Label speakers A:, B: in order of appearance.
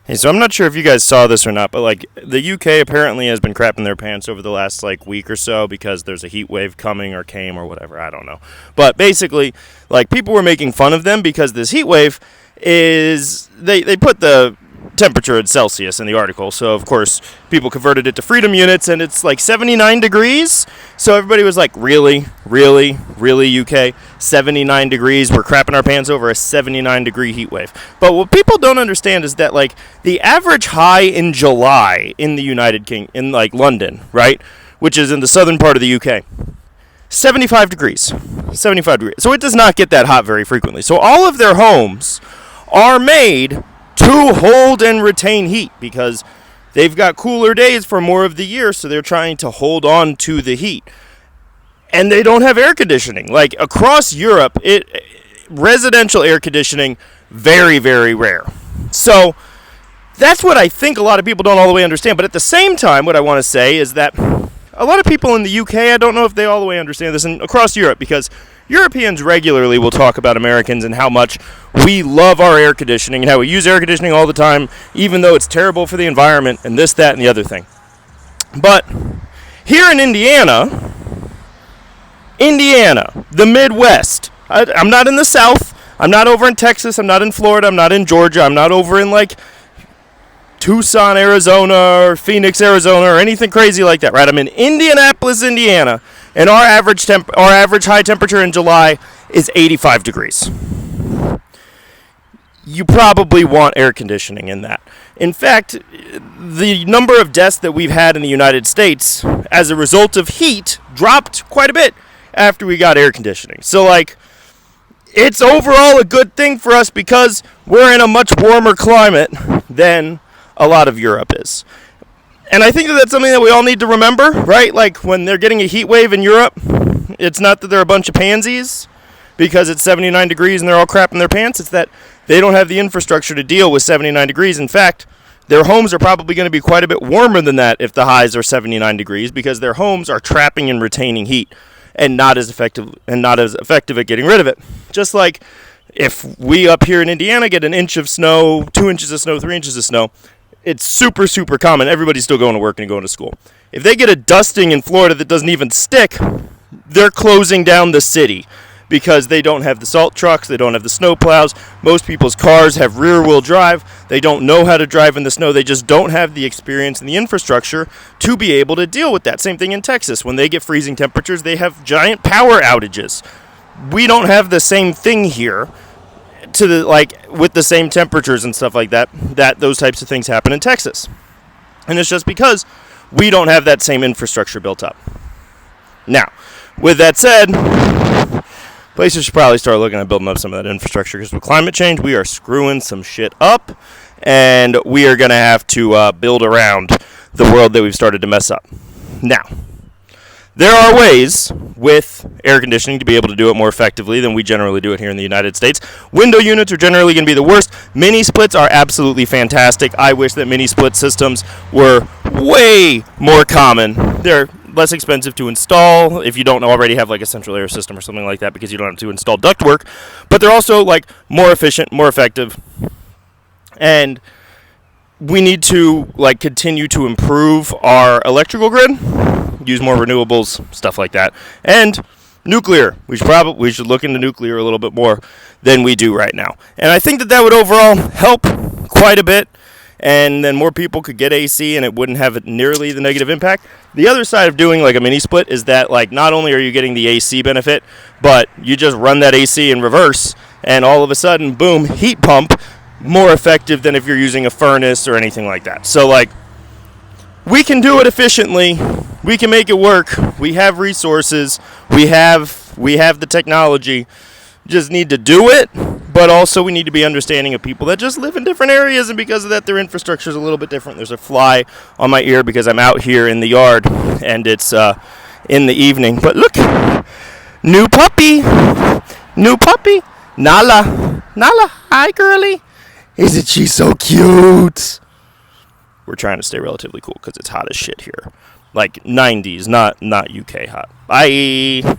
A: Hey, so I'm not sure if you guys saw this or not, but like the UK apparently has been crapping their pants over the last like week or so because there's a heat wave coming or came or whatever. I don't know. But basically, like people were making fun of them because this heat wave is they put the temperature in Celsius in the article. So of course people converted it to freedom units and it's like 79 degrees. So everybody was like, really UK, 79 degrees, we're crapping our pants over a 79 degree heat wave. But what people don't understand is that like the average high in July in the United Kingdom, in like London, right, which is in the southern part of the UK, 75 degrees. 75 degrees. So it does not get that hot very frequently. So all of their homes are made to hold and retain heat because they've got cooler days for more of the year, so they're trying to hold on to the heat. And they don't have air conditioning. Like across Europe, residential air conditioning, very, very rare. So that's what I think a lot of people don't all the way understand. But at the same time, what I want to say is that a lot of people in the UK, I don't know if they all the way understand this, and across Europe, because Europeans regularly will talk about Americans and how much we love our air conditioning and how we use air conditioning all the time, even though it's terrible for the environment and this, that, and the other thing. But here in Indiana, the Midwest, I'm not in the South, I'm not over in Texas, I'm not in Florida, I'm not in Georgia, I'm not over in like Tucson, Arizona, or Phoenix, Arizona, or anything crazy like that, right? I'm in Indianapolis, Indiana, and our average high temperature in July is 85 degrees. You probably want air conditioning in that. In fact, the number of deaths that we've had in the United States as a result of heat dropped quite a bit after we got air conditioning. So, like, it's overall a good thing for us because we're in a much warmer climate than a lot of Europe is. And I think that that's something that we all need to remember, right? Like when they're getting a heat wave in Europe, it's not that they're a bunch of pansies because it's 79 degrees and they're all crapping their pants. It's that they don't have the infrastructure to deal with 79 degrees. In fact, their homes are probably going to be quite a bit warmer than that if the highs are 79 degrees because their homes are trapping and retaining heat and not as effective at getting rid of it. Just like if we up here in Indiana get an inch of snow, 2 inches of snow, 3 inches of snow, it's super, super common. Everybody's still going to work and going to school. If they get a dusting in Florida that doesn't even stick, they're closing down the city because they don't have the salt trucks, they don't have the snow plows. Most people's cars have rear-wheel drive. They don't know how to drive in the snow. They just don't have the experience and the infrastructure to be able to deal with that. Same thing in Texas. When they get freezing temperatures, they have giant power outages. We don't have the same thing here. With the same temperatures and stuff like that those types of things happen in Texas. And it's just because we don't have that same infrastructure built up. Now, with that said, places should probably start looking at building up some of that infrastructure because with climate change, we are screwing some shit up and we are going to have to build around the world that we've started to mess up. Now, there are ways with air conditioning to be able to do it more effectively than we generally do it here in the United States. Window units are generally going to be the worst. Mini splits are absolutely fantastic. I wish that mini split systems were way more common. They're less expensive to install if you don't already have like a central air system or something like that because you don't have to install ductwork. But they're also like more efficient, more effective. And we need to like continue to improve our electrical grid, use more renewables, stuff like that. And nuclear. We should look into nuclear a little bit more than we do right now. And I think that would overall help quite a bit. And then more people could get AC and it wouldn't have nearly the negative impact. The other side of doing like a mini split is that like not only are you getting the AC benefit, but you just run that AC in reverse and all of a sudden, boom, heat pump, more effective than if you're using a furnace or anything like that. So like we can do it efficiently. We can make it work. We have resources. We have the technology. Just need to do it, but also we need to be understanding of people that just live in different areas, and because of that, their infrastructure is a little bit different. There's a fly on my ear because I'm out here in the yard, and it's in the evening. But look, new puppy, Nala, hi, girlie. Isn't she so cute? We're trying to stay relatively cool because it's hot as shit here. Like 90s, not UK hot. Bye.